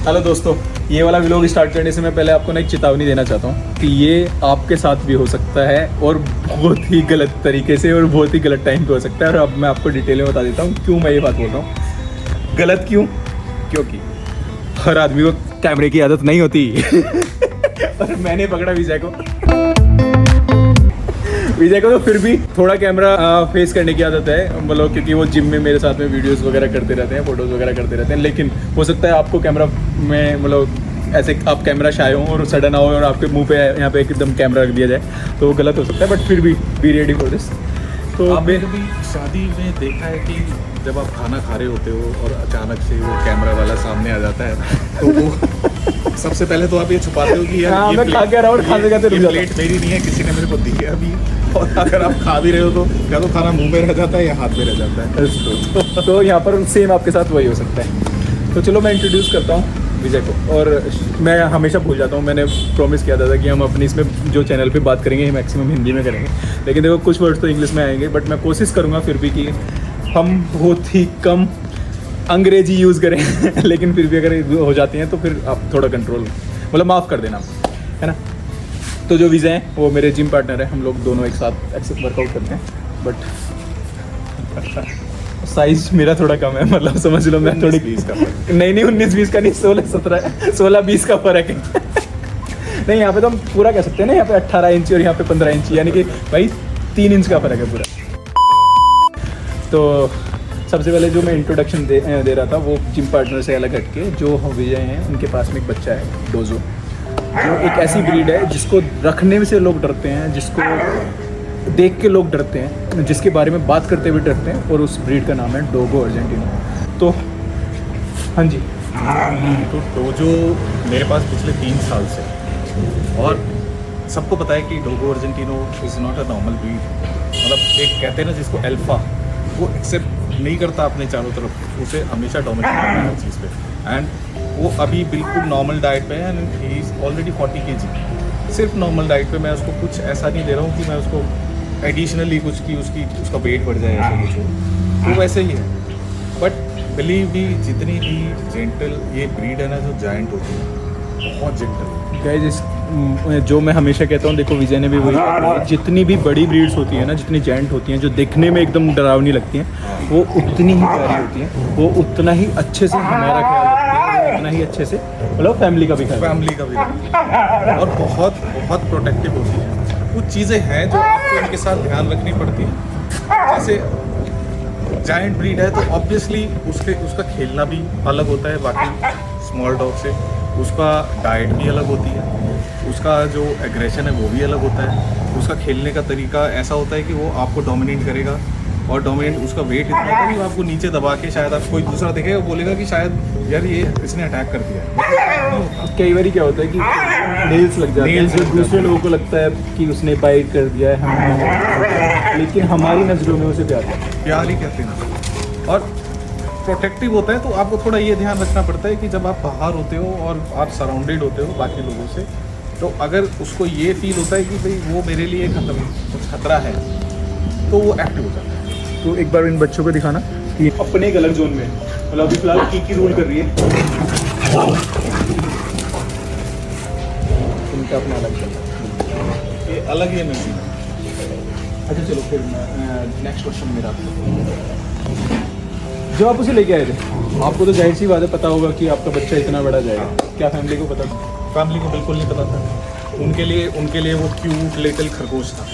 Hello दोस्तों, ये वाला व्लॉग स्टार्ट करने से मैं पहले आपको ना एक चेतावनी देना चाहता हूँ कि ये आपके साथ भी हो सकता है और बहुत ही गलत तरीके से और बहुत ही गलत टाइम पे हो सकता है। और अब मैं आपको डिटेल में बता देता हूँ क्यों मैं ये बात बोल रहा हूँ। गलत क्यों? क्योंकि हर आदमी को कैमरे की आदत नहीं होती और मैंने पकड़ा विजय को तो फिर भी थोड़ा कैमरा फेस करने की आदत है, मतलब क्योंकि वो जिम में मेरे साथ में वीडियोस वगैरह करते रहते हैं, फोटोज़ वगैरह करते रहते हैं। लेकिन हो सकता है आपको कैमरा में मतलब ऐसे आप कैमरा शाय हो और सडन आओ और आपके मुंह पे यहाँ पे एकदम कैमरा रख दिया जाए तो वो गलत हो सकता है। बट फिर भी बी रेडी फॉर दिस। तो आपने कभी शादी में देखा है कि जब आप खाना खा रहे होते हो और अचानक से वो कैमरा वाला सामने आ जाता है तो वो सबसे पहले तो आप ये छुपाते हो कि यार हाँ, ये मैं खा के रहा हूँ और खाते खाते रुक जाता हूँ। प्लेट मेरी नहीं है, किसी ने मेरे को दी है अभी। और अगर आप खा भी रहे हो तो या तो खाना मुंह में रह जाता है या हाथ में रह जाता है। तो यहाँ पर सेम आपके साथ वही हो सकता है। तो चलो मैं इंट्रोड्यूस करता हूँ विजय को। और मैं हमेशा भूल जाता हूँ, मैंने प्रॉमिस किया था कि हम अपनी इसमें जो चैनल पे बात करेंगे मैक्सिमम हिंदी में करेंगे, लेकिन देखो कुछ वर्ड्स तो इंग्लिश में आएंगे। बट मैं कोशिश करूँगा फिर भी कि हम बहुत ही कम अंग्रेजी यूज़ करें लेकिन फिर भी अगर हो जाती हैं तो फिर आप थोड़ा कंट्रोल मतलब माफ़ कर देना, है ना। तो जो विजय हैं वो मेरे जिम पार्टनर है, हम लोग दोनों एक साथ एक्सेस वर्कआउट करते हैं। बट साइज मेरा थोड़ा कम है, मतलब समझ लो मैं थोड़ी 19-20 का फर्क। नहीं 19-20 का नहीं, 16-17 का फर्क है नहीं यहाँ पे तो हम पूरा कह सकते हैं ना, यहाँ पे 18 इंच और यहाँ पे 15 इंच, यानी कि भाई 3 इंच का फर्क है पूरा। तो सबसे पहले जो मैं इंट्रोडक्शन दे रहा था वो जिम पार्टनर से अलग हटके जो विजय हैं उनके पास में एक बच्चा है डोजो, जो एक ऐसी ब्रीड है जिसको रखने से लोग डरते हैं, जिसको देख के लोग डरते हैं, जिसके बारे में बात करते हुए डरते हैं, और उस ब्रीड का नाम है डोगो अर्जेंटिनो। तो हाँ जी, तो डोजो मेरे पास पिछले 3 साल से, और सबको पता है कि Dogo Argentino is not a normal breed. मतलब एक कहते हैं ना जिसको अल्फा, वो एक्सेप्ट नहीं करता अपने चारों तरफ, उसे हमेशा डोमिनेट करना है हर चीज़ पे। एंड वो अभी बिल्कुल नॉर्मल डाइट पे है and he is already 40 kg। सिर्फ नॉर्मल डाइट पे, मैं उसको कुछ ऐसा नहीं दे रहा हूँ कि मैं उसको एडिशनली कुछ की उसका वेट बढ़ जाए, ऐसा कुछ हो, वो वैसे ही है। बट बिलीव भी जितनी भी जेंटल ये ब्रीड है ना, जो जायंट होती है, बहुत जेंटल गाइस जो मैं हमेशा कहता हूँ, देखो विजय ने भी वही कहा, जितनी भी बड़ी ब्रीड्स होती है ना, जितनी जायंट होती हैं, जो देखने में एकदम डरावनी लगती हैं, वो उतनी ही प्यारी होती हैं, वो उतना ही अच्छे से हमारा ख्याल रखती हैं, उतना ही अच्छे से मतलब फैमिली का भी और बहुत बहुत प्रोटेक्टिव होती है। कुछ चीज़ें हैं जो आपको उनके साथ ध्यान रखनी पड़ती हैं। जैसे जायंट ब्रीड है तो ऑब्वियसली उसका खेलना भी अलग होता है बाकी स्मॉल डॉग से, उसका डाइट भी अलग होती है, उसका जो एग्रेशन है वो भी अलग होता है, उसका खेलने का तरीका ऐसा होता है कि वो आपको डोमिनेट करेगा, और डोमिनेट उसका वेट इतना होता है कि वो आपको नीचे दबा के, शायद आप कोई दूसरा देखेगा बोलेगा कि शायद यार ये इसने अटैक कर दिया है। कई बार क्या होता है कि नेल्स लग जाते हैं, जो दूसरे लोगों को लगता है कि उसने बाइट कर दिया है हमें, लेकिन हमारी नज़रों में उसे प्यार ही कहते हैं। और प्रोटेक्टिव होता है, तो आपको थोड़ा ये ध्यान रखना पड़ता है कि जब आप बाहर होते हो और आप सराउंडेड होते हो बाकी लोगों से, तो अगर उसको ये फील होता है कि भाई वो मेरे लिए कुछ खतरा है, तो वो एक्टिव हो जाता है। तो एक बार इन बच्चों को दिखाना कि अपने एक अलग जोन में, मतलब अभी फिलहाल की रूल कर रही है, उनका अपना अलग चल रहा है, ये अलग ही नहीं। अच्छा चलो फिर नेक्स्ट क्वेश्चन मेरा, जो आप उसे लेके आए थे, आपको तो जाहिर सी बात है पता होगा कि आपका बच्चा इतना बड़ा जाएगा, क्या फैमिली को पता था? फैमिली को बिल्कुल नहीं पता था। उनके लिए वो क्यूट लिटिल खरगोश था,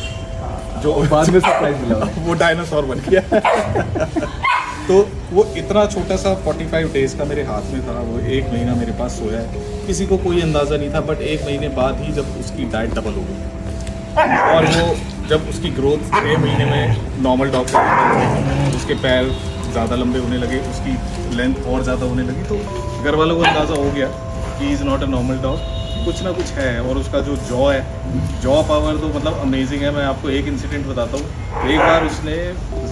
जो बाद में सरप्राइज मिला वो डायनासोर बन गया तो वो इतना छोटा सा 45 डेज़ का मेरे हाथ में था, वो 1 महीना मेरे पास सोया है, किसी को कोई अंदाज़ा नहीं था। बट 1 महीने बाद ही जब उसकी डाइट डबल हो गई और वो जब उसकी ग्रोथ 6 महीने में नॉर्मल डॉग से, उसके पैर ज़्यादा लंबे होने लगे, उसकी लेंथ और ज़्यादा होने लगी, तो घर वालों को अंदाज़ा हो गया कि is not a normal dog, कुछ ना कुछ है। और उसका जो जॉ है, जॉ पावर तो मतलब अमेजिंग है। मैं आपको एक इंसिडेंट बताता हूँ। एक बार उसने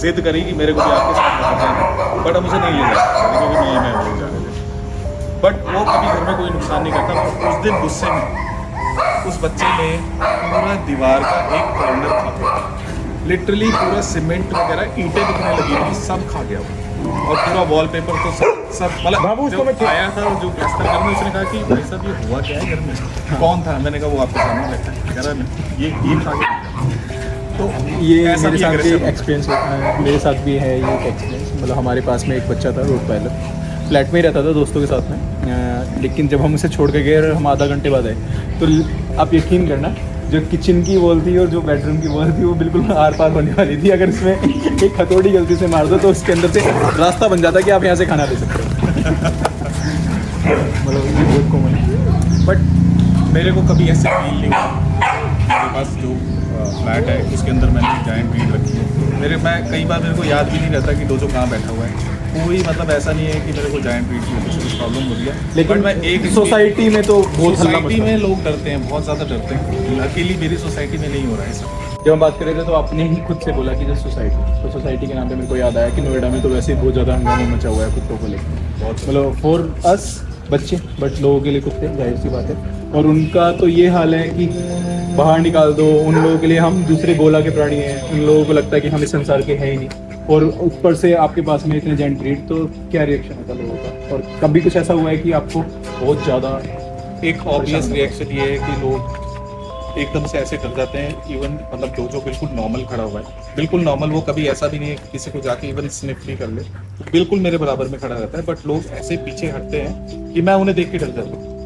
ज़िद करी कि मेरे को भी आपके साथ लेकर जाना, बट हम उसे नहीं ले जाते क्योंकि नहीं, मैं लोग जाने थे। बट वो कभी घर में कोई नुकसान नहीं करता। उस दिन गुस्से में उस बच्चे ने पूरा दीवार का एक कॉर्नर था लिटरली पूरा सीमेंट वगैरह ईंटें दिखने लगी थी, सब खा गया वो। और पूरा वॉलपेपर तो सब बाबू, मतलब उसको मैं जब आया था और जो प्लास्टर करने, उसने कहा कि भाई साहब ये हुआ क्या है घर में, कौन था? मैंने कहा वो आपके सामने बैठा है। कह रहा ये खा गया। तो ये ऐसा मेरे भी साथ भी aggressive एक्सपीरियंस मेरे साथ भी है ये एक एक्सपीरियंस। मतलब हमारे पास में एक बच्चा था, रोड पायलट, फ्लैट में ही रहता था दोस्तों के साथ में। लेकिन जब हम उसे छोड़ के गए और हम आधा घंटे बाद आए तो आप यकीन करना, जो किचन की वॉल थी और जो बेडरूम की वॉल थी वो बिल्कुल आर पार होने वाली थी। अगर इसमें एक हथौड़ी गलती से मार दो तो उसके अंदर से रास्ता बन जाता कि आप यहाँ से खाना ले सकते हो। मतलब ये बहुत कॉमन है। बट मेरे को कभी ऐसे फील नहीं हुआ। मेरे पास जो फ्लैट है उसके अंदर मैंने जायंट ब्रीड रखी है। कई बार मेरे को याद भी नहीं रहता कि डोजो कहाँ बैठा हुआ है। कोई मतलब ऐसा नहीं है कि मेरे को जायंट ब्रीड की कुछ प्रॉब्लम हो रही है। लेकिन मैं एक सोसाइटी में तो बहुत हल्ला सोसाइटी मचता में है। लोग डरते हैं, बहुत ज़्यादा डरते हैं। अकेली मेरी सोसाइटी में नहीं हो रहा है सब। जब हम बात कर रहे थे तो आपने ही खुद से बोला कि जो सोसाइटी, तो सोसाइटी के नाम पे मेरे को याद आया कि नोएडा में तो वैसे ही बहुत ज़्यादा हंगामा मचा हुआ है कुत्तों को लेकर। बहुत मतलब फॉर अस बच्चे, बट लोगों के लिए कुत्ते, जाहिर सी बात है। और उनका तो ये हाल है कि बाहर निकाल दो, उन लोगों के लिए हम दूसरे गोला के प्राणी हैं। उन लोगों को लगता है कि हम इस संसार के हैं ही नहीं, और ऊपर से आपके पास में इतने जायंट ब्रीड, तो क्या रिएक्शन होता है लोगों का? और कभी कुछ ऐसा हुआ है कि आपको बहुत ज़्यादा एक ऑब्वियस रिएक्शन ये है कि लोग एकदम से ऐसे डर जाते हैं। इवन मतलब डोजो बिल्कुल नॉर्मल खड़ा हुआ है, बिल्कुल नॉर्मल। वो कभी ऐसा भी नहीं है कि किसी को जाके इवन स्निफ भी कर ले, बिल्कुल मेरे बराबर में खड़ा रहता है। बट लोग ऐसे पीछे हटते हैं कि मैं उन्हें देख के डर जाता हूँ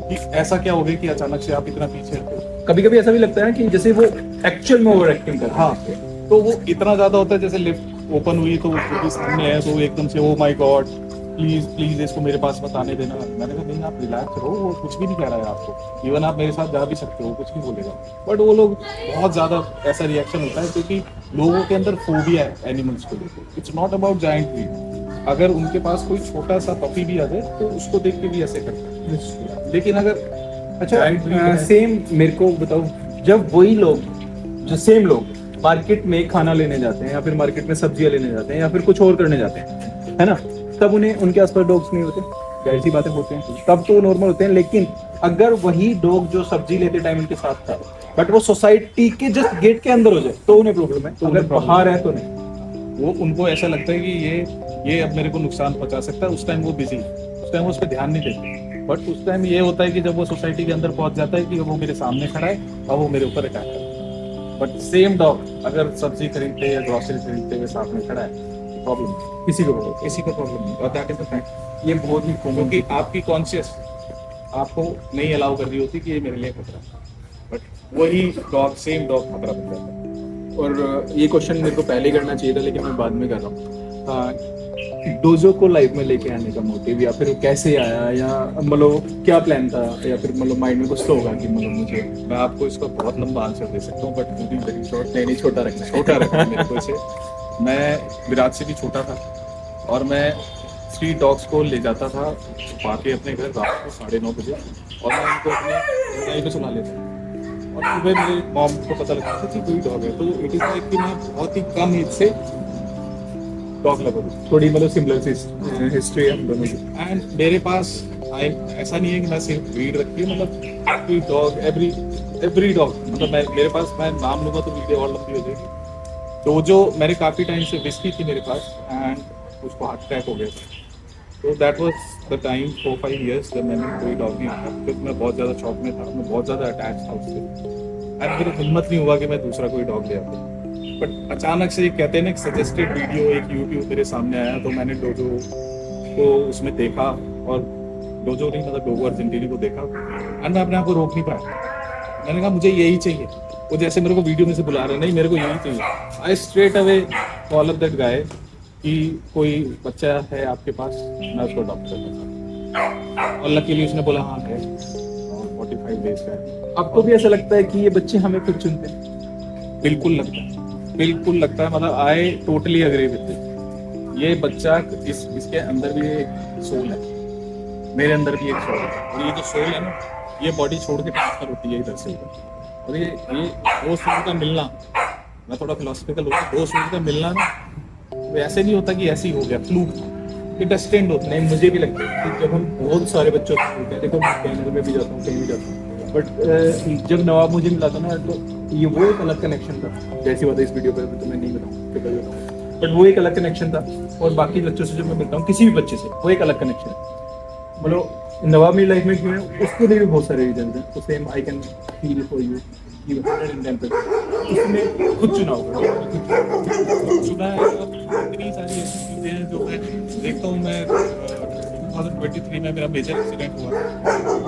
कि ऐसा क्या हो गया कि अचानक से आप इतना पीछे हटते हो। कभी कभी ऐसा भी लगता है कि जैसे वो एक्चुअल में ओवर एक्टिंग कर रहा है। हाँ, तो वो इतना ज्यादा होता है, जैसे लिफ्ट ओपन हुई तो वो खुद ही सामने है, तो वो एकदम से oh my God please please इसको मेरे पास मत आने देना। मैंने कहा नहीं, आप रिलैक्स रहो, वो कुछ भी नहीं कह रहा है आपको। इवन आप मेरे साथ जा भी सकते हो, कुछ नहीं बोलेगा। बट वो लोग बहुत ज्यादा ऐसा रिएक्शन होता है क्योंकि लोगों के अंदर फोबिया है एनिमल्स को लेकर। It's not about giant breed. अगर उनके पास कोई छोटा सा पपी भी आ जाए तो उसको देख के भी ऐसे करते हैं। लेकिन अगर अच्छा, सेम मेरे को बताओ, जब वही लोग, जो सेम लोग मार्केट में खाना लेने जाते हैं या फिर मार्केट में सब्जियां लेने जाते हैं या फिर कुछ और करने जाते हैं, है ना, तब उन्हें उनके आसपास डॉग्स नहीं होते, जाहिर सी बातें होते हैं, तब तो नॉर्मल होते हैं। लेकिन अगर वही डॉग जो सब्जी लेते टाइम उनके साथ था, बट वो सोसाइटी के जस्ट गेट के अंदर हो जाए तो उन्हें प्रॉब्लम है, तो अगर बाहर है तो नहीं। वो उनको ऐसा लगता है कि ये अब मेरे को नुकसान पहुंचा सकता है। उस टाइम वो बिजी, उस टाइम वो उस पर ध्यान नहीं देते। बट उस टाइम ये होता है कि जब वो सोसाइटी के अंदर पहुंच जाता है कि वो मेरे सामने खड़ा है और वो मेरे ऊपर अटैक करता है। बट सेम डॉग अगर सब्जी खरीदते या ग्रोसरी खरीदते हुए साथ में खड़ा है, प्रॉब्लम किसी को प्रॉब्लम नहीं। और दैट इज द फैक्ट। ये बहुत ही कॉमन, क्योंकि आपकी कॉन्शियस आपको नहीं अलाउ कर रही होती कि ये मेरे लिए खतरा है, बट वही डॉग, सेम डॉग खतरा बन जाता है। और ये क्वेश्चन मेरे को पहले ही करना चाहिए था, लेकिन मैं बाद में कर रहा हूँ। डोजो को लाइफ में लेके आने का मोटिव, या फिर वो कैसे आया, या मतलब क्या प्लान था, या फिर मतलब माइंड में कुछ तो होगा कि मतलब मुझे, मैं आपको इसका बहुत लंबा आंसर दे सकता हूँ, but to be very short, नहीं छोटा रखना है। छोटा रखा मेरे को इसे। मैं विराट से भी छोटा था और मैं स्ट्रीट डॉग्स को ले जाता था छुपा के अपने घर रात को 9:30 बजे, और मैं उनको अपने रजाई पे सुला लेता। और सुबह मेरे मॉम को पता लगता था कि कोई डॉग है, तो इट इज़ लाइक कि मैं बहुत ही कम एज से डॉग लवर हूँ। थोड़ी मतलब सिमिलर हिस्ट्री है हम दोनों की। एंड मेरे पास ऐसा नहीं है कि मैं सिर्फ ब्रीड रखी है, मतलब एवरी डॉग, एवरी डॉग, मतलब मैं नाम लूँगा तो वीडियो और लंबी हो जाएगी। डोजो मेरे काफ़ी टाइम से विस्की थी मेरे पास, एंड उसको हार्ट अटैक हो गया था। तो that was the time 4-5 years जब मैंने कोई डॉग नहीं रखा, क्योंकि मैं बहुत ज़्यादा शौक में था, मैं बहुत ज़्यादा अटैच था उससे। एंड मेरी हिम्मत नहीं हुआ कि मैं दूसरा कोई डॉग ले आता। बट अचानक से कहते हैं ना, एक सजेस्टेड वीडियो एक यूट्यूब मेरे सामने आया, तो मैंने डोजो को उसमें देखा, और डोजो नहीं मतलब डोगो अर्जेंटीनी को देखा, एंड मैं अपने आप को रोक नहीं पाया। मैंने कहा मुझे यही चाहिए। वो जैसे मेरे को वीडियो में से बुला रहे, नहीं मेरे को यही चाहिए। I straight away call up that guy कि कोई बच्चा है आपके पास, मैं उसको अडॉप्ट करना चाहता हूँ। और लकीली उसने बोला हाँ है, 45 डेज का है। आपको भी ऐसा लगता है कि ये बच्चे हमें खुद चुनते हैं? बिल्कुल लगता है, बिल्कुल लगता है। मतलब I totally agree with it. ये बच्चा, इसके अंदर भी एक सोल है, मेरे अंदर भी एक सोल है, और ये जो सोल है ना, ये बॉडी छोड़ के ट्रांसफर होती है इधर से उधर। और ये दो सोल का मिलना, मैं थोड़ा फिलोसफिकल हो गया, दो सोल का मिलना ना, वो ऐसे नहीं होता कि ऐसे ही हो गया फ्लूक, ये डेस्टिन्ड होता है। नहीं, मुझे भी लगता है कि जब हम बहुत सारे बच्चों को होते हैं, देखो कैनेडा में भी जाता हूँ, कहीं भी जाता हूँ, बट जब नवाब मुझे मिला था ना, तो ये वो एक अलग कनेक्शन था, जैसी बात है इस वीडियो पर तो मैं नहीं बताऊँ, फिर कभी बताऊँ, बट वो एक अलग कनेक्शन था। और बाकी बच्चों से जब मैं मिलता हूँ, किसी भी बच्चे से, वो एक अलग कनेक्शन है। मतलब नवाब मेरी लाइफ में क्यों है, उसके लिए भी बहुत सारे रीजन हैं। तो same I can feel for you, उसने खुद चुना होगा। चुना है। अब इतनी सारी ऐसी चीज़ें हैं जो मैं देखता हूँ। मैं 2023 में मेरा मेजर एक्सीडेंट हुआ,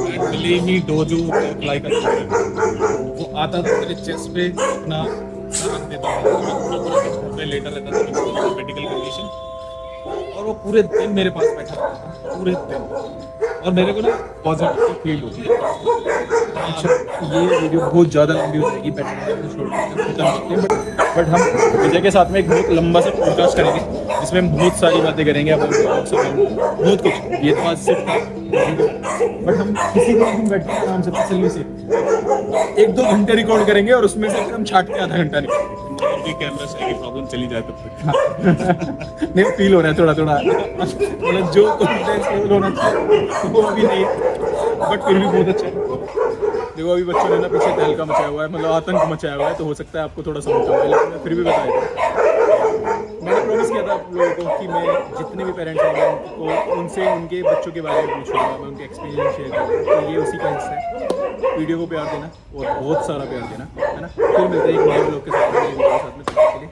and believe me dojo like अ वो आता था मेरे चेस्ट पे अपना सर रख देता था, घर पे लेटा रहता था मेडिकल कंडीशन, और वो पूरे दिन मेरे पास बैठा रहता था, पूरे दिन। और मेरे को ना पॉजिटिव फील होती है। अच्छा, ये वीडियो बहुत ज़्यादा लंबी हो जाएगी, बट हम विजय के साथ में एक बहुत लंबा सा पॉडकास्ट करेंगे, जिसमें हम बहुत सारी बातें करेंगे अपन बहुत कुछ। ये तो आज सिर्फ था, बट हम किसी को हम बैठे आराम से तसल्ली से 1-2 घंटे रिकॉर्ड करेंगे, और उसमें से फिर हम छाट के आधा घंटा निकालेंगे। कैमरा से की प्रॉब्लम चली जाए तब तक। नहीं, फील हो रहा है थोड़ा थोड़ा, मतलब जो कॉन्फिडेंस लेवल होना चाहिए वो अभी नहीं है, बट फिर भी बहुत अच्छा है। देखो अभी बच्चों ने ना पीछे तहलका मचाया हुआ है, मतलब आतंक मचाया हुआ है, तो हो सकता है आपको थोड़ा समझ आए, लेकिन मैं फिर भी बताया। मैंने प्रॉमिस किया था आप लोगों को कि मैं जितने भी पेरेंट्स आएंगे उनको, उनसे उनके बच्चों के बारे में पूछूंगा, मैं उनके एक्सपीरियंस शेयर करूँगा। तो ये उसी का हिस्सा है। वीडियो को प्यार देना और बहुत सारा प्यार देना, है ना। फिर मिलते हैं एक नए ब्लॉग के साथ में, तब तक के लिए